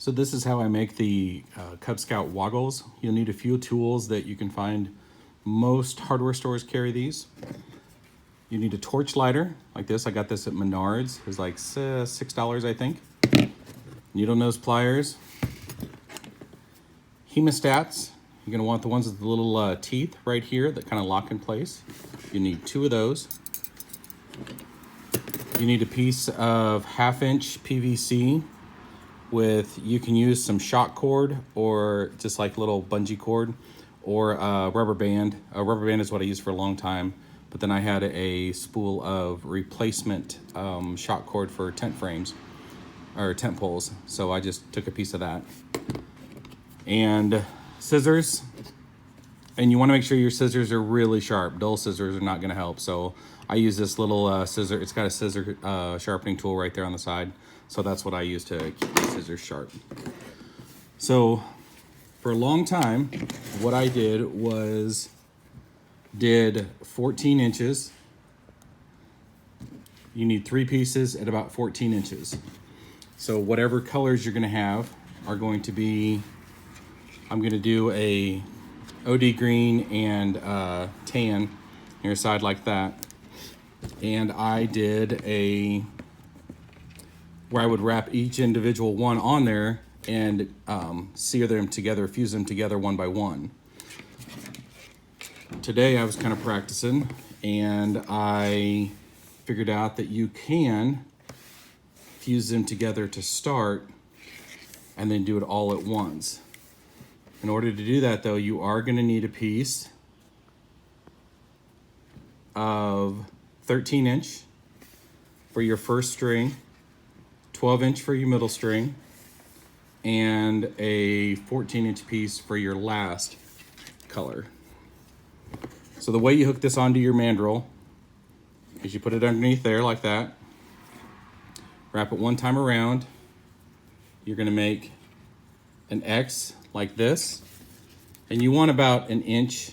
So this is how I make the Cub Scout Woggles. You'll need a few tools that you can find. Most hardware stores carry these. You need a torch lighter like this. I got this at Menards. It was like $6, I think. Needle nose pliers. Hemostats. You're gonna want the ones with the little teeth right here that kind of lock in place. You need 2 of those. You need a piece of 1/2-inch PVC with, you can use some shock cord or just like little bungee cord or a rubber band. A rubber band is what I used for a long time, but then I had a spool of replacement shock cord for tent frames or tent poles. So I just took a piece of that. And scissors. And you want to make sure your scissors are really sharp. Dull scissors are not going to help. So I use this little scissor. It's got a scissor sharpening tool right there on the side. So that's what I use to keep the scissors sharp. So for a long time, what I did was did 14 inches. You need 3 pieces at about 14 inches. So whatever colors you're going to have are going to be, I'm going to do a OD green and tan near side like that. And I did where I would wrap each individual one on there and sear them together, fuse them together one by one. Today I was kind of practicing and I figured out that you can fuse them together to start and then do it all at once. In order to do that though, you are going to need a piece of 13-inch for your first string, 12-inch for your middle string, and a 14-inch piece for your last color. So the way you hook this onto your mandrel is you put it underneath there like that, wrap it one time around. You're going to make an X like this, and you want about an inch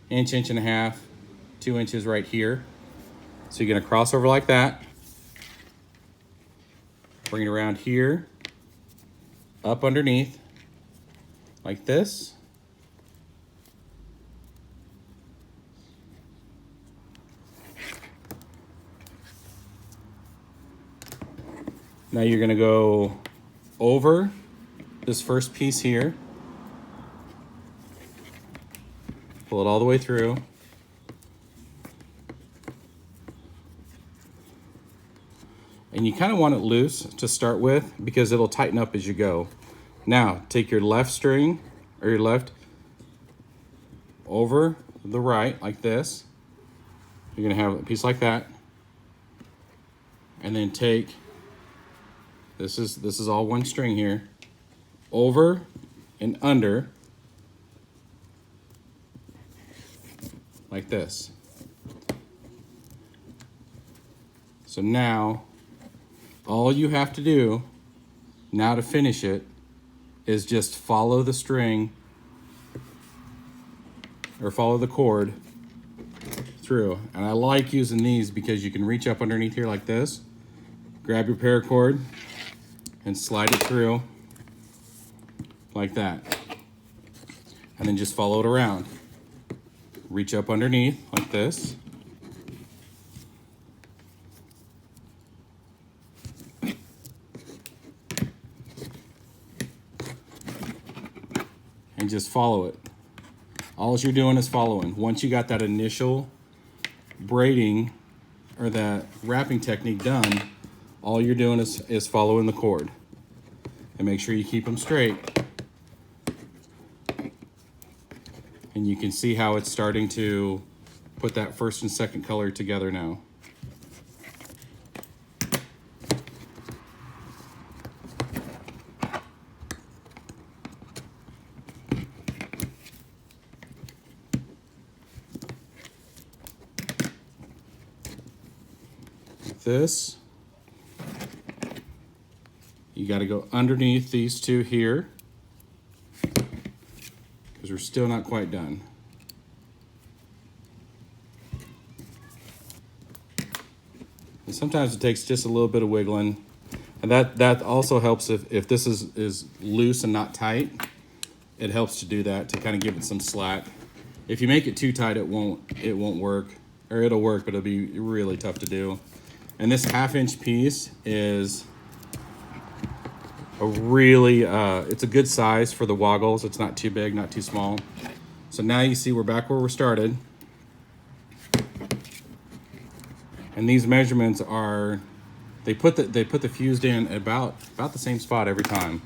and a half, 2 inches right here. So you're going to cross over like that, bring it around here, up underneath like this, now you're going to go over this first piece here, pull it all the way through, and you kind of want it loose to start with because it'll tighten up as you go. Now take your left string or your left over the right like this. You're going to have a piece like that, and then take this is all one string here, over and under like this. So now all you have to do now to finish it is just follow the string or follow the cord through. And I like using these because you can reach up underneath here like this, grab your paracord and slide it through like that, and then just follow it around. Reach up underneath like this, and just follow it. All you're doing is following. Once you got that initial braiding or that wrapping technique done, all you're doing is following the cord. And make sure you keep them straight. And you can see how it's starting to put that first and second color together now. Like this. You got to go underneath these two here because we're still not quite done. And sometimes it takes just a little bit of wiggling. And that also helps if this is loose and not tight. It helps to do that, to kind of give it some slack. If you make it too tight, it won't work, or it'll work, but it'll be really tough to do. And this 1/2-inch piece is a really, it's a good size for the Woggles. It's not too big, not too small. So now you see we're back where we started. And these measurements are, they put the fused in about the same spot every time.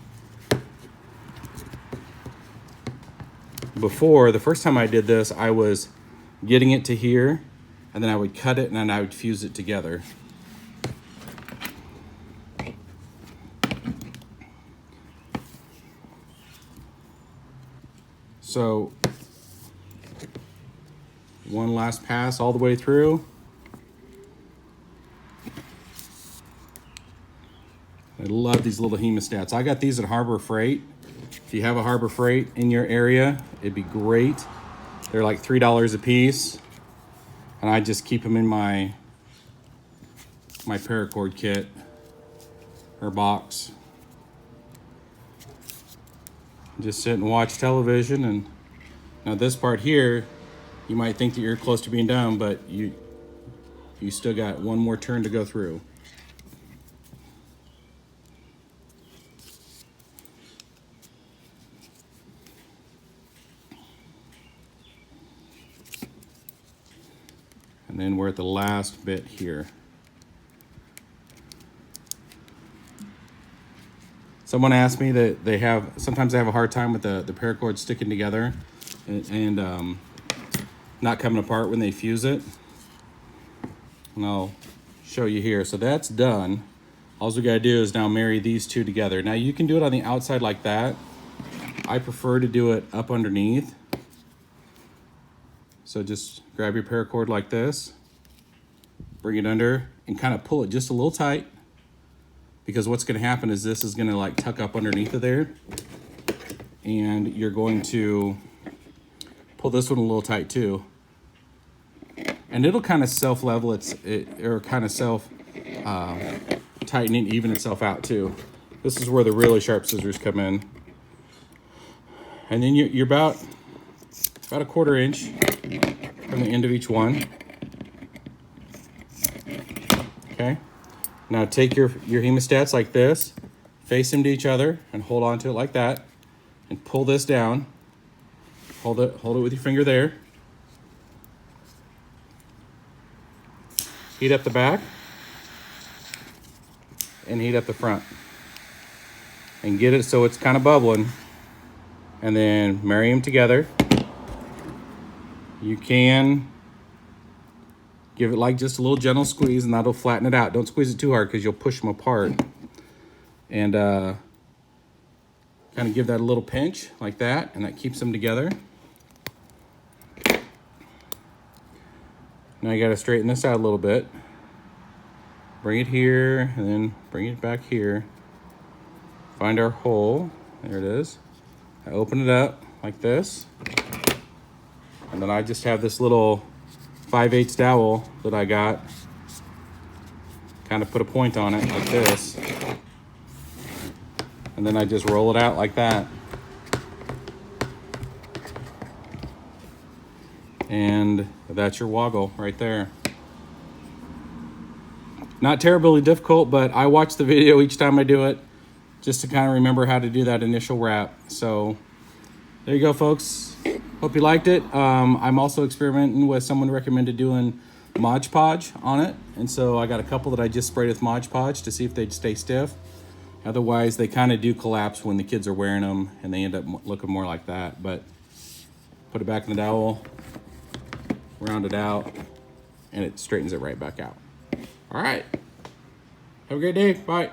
Before, the first time I did this, I was getting it to here, and then I would cut it and then I would fuse it together. So one last pass all the way through. I love these little hemostats. I got these at Harbor Freight. If you have a Harbor Freight in your area, it'd be great. They're like $3 a piece. And I just keep them in my paracord kit or box. Just sit and watch television. And now this part here, you might think that you're close to being done, but you still got one more turn to go through. And then we're at the last bit here. Someone asked me that sometimes they have a hard time with the paracord sticking together and not coming apart when they fuse it. And I'll show you here. So that's done. All we gotta do is now marry these two together. Now you can do it on the outside like that. I prefer to do it up underneath. So just grab your paracord like this, bring it under, and kind of pull it just a little tight, because what's going to happen is this is going to like tuck up underneath of there, and you're going to pull this one a little tight too, and it'll kind of self-level or kind of tighten and even itself out too. This is where the really sharp scissors come in, and then you're about a 1/4 inch from the end of each one. Okay, now take your hemostats like this, face them to each other, and hold on to it like that, and pull this down. Hold it with your finger there. Heat up the back and heat up the front, and get it so it's kind of bubbling, and then marry them together. You can give it like just a little gentle squeeze, and that'll flatten it out. Don't squeeze it too hard because you'll push them apart. And kind of give that a little pinch like that, and that keeps them together. Now you got to straighten this out a little bit. Bring it here, and then bring it back here. Find our hole. There it is. I open it up like this. And then I just have this little 5/8 dowel that I got. Kind of put a point on it like this. And then I just roll it out like that. And that's your Woggle right there. Not terribly difficult, but I watch the video each time I do it just to kind of remember how to do that initial wrap. So there you go, folks. Hope you liked it. I'm also experimenting with someone recommended doing Mod Podge on it. And so I got a couple that I just sprayed with Mod Podge to see if they'd stay stiff. Otherwise, they kind of do collapse when the kids are wearing them, and they end up looking more like that. But put it back in the dowel, round it out, and it straightens it right back out. All right. Have a great day. Bye.